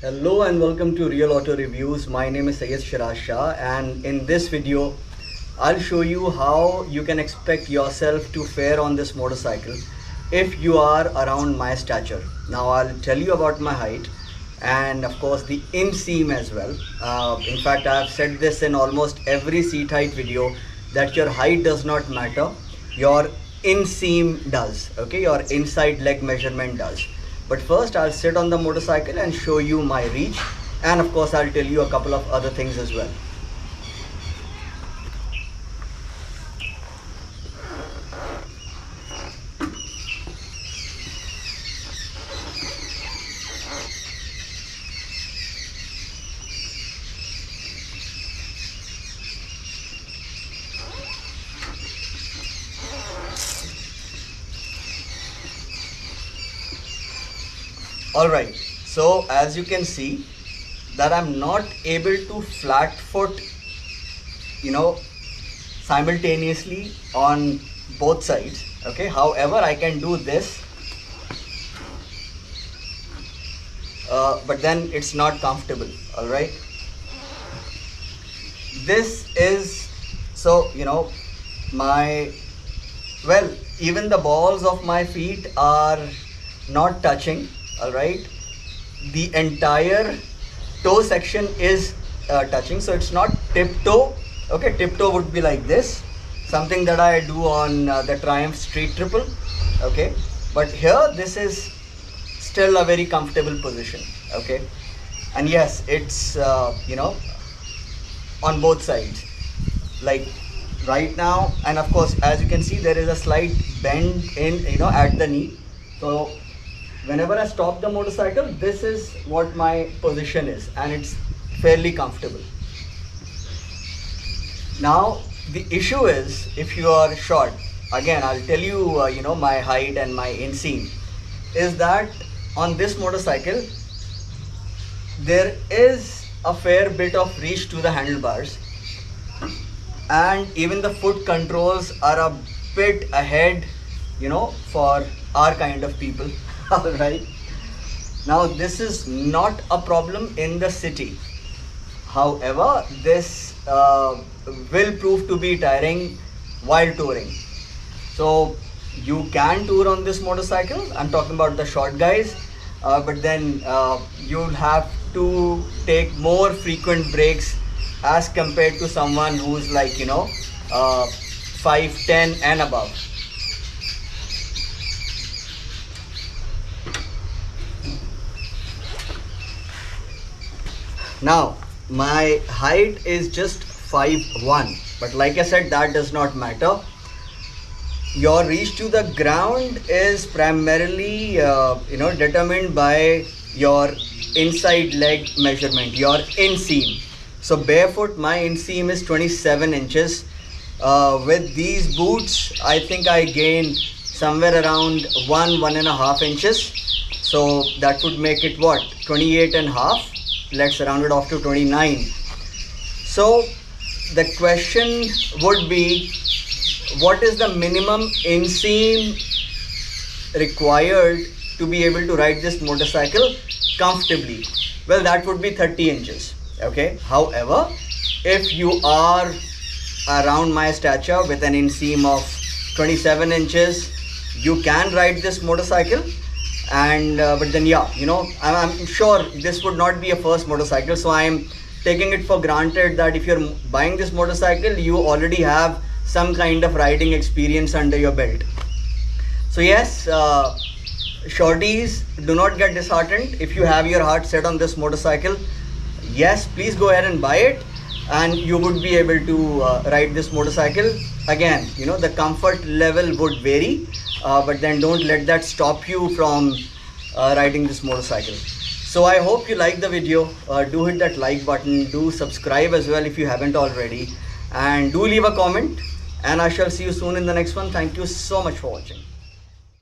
Hello and welcome to Real Auto Reviews. My name is Syed Shiraz Shah, and in this video I'll show you how you can expect yourself to fare on this motorcycle if you are around my stature. Now I'll tell you about my height and of course the inseam as well. In fact, I've said this in almost every seat height video that your height does not matter, your inseam does. Okay, your inside leg measurement does. But first I'll sit on the motorcycle and show you my reach, and of course I'll tell you a couple of other things as well. Alright, so as you can see that I'm not able to flat foot, simultaneously on both sides. Okay, however I can do this, but then it's not comfortable. Alright, this is, so even the balls of my feet are not touching. Alright, the entire toe section is touching, so it's not tiptoe. Okay, tiptoe would be like this, something that I do on the Triumph Street Triple. Okay, but here this is still a very comfortable position. Okay, and yes, it's on both sides, like right now, and of course as you can see there is a slight bend in at the knee. So whenever I stop the motorcycle, this is what my position is, and it's fairly comfortable. Now the issue is, if you are short, again I'll tell you my height and my inseam, is that on this motorcycle there is a fair bit of reach to the handlebars, and even the foot controls are a bit ahead for our kind of people. Alright, now this is not a problem in the city. However, this will prove to be tiring while touring. So you can tour on this motorcycle, I'm talking about the short guys, but then you'll have to take more frequent breaks as compared to someone who's like 5'10" and above. Now my height is just 5'1", but like I said, that does not matter. Your reach to the ground is primarily determined by your inside leg measurement, your inseam. So barefoot, my inseam is 27 inches. With these boots, I think I gain somewhere around 1.5 inches. So that would make it what, 28.5. Let's round it off to 29. So the question would be, what is the minimum inseam required to be able to ride this motorcycle comfortably? Well, that would be 30 inches. Okay, however, if you are around my stature with an inseam of 27 inches, you can ride this motorcycle. And but then I'm sure this would not be a first motorcycle, so I'm taking it for granted that if you're buying this motorcycle, you already have some kind of riding experience under your belt. So yes, shorties, do not get disheartened if you have your heart set on this motorcycle. Yes, please go ahead and buy it, and you would be able to ride this motorcycle. Again, the comfort level would vary, but then don't let that stop you from riding this motorcycle. So I hope you like the video. Do hit that like button, do subscribe as well if you haven't already, and do leave a comment, and I shall see you soon in the next one. Thank you so much for watching.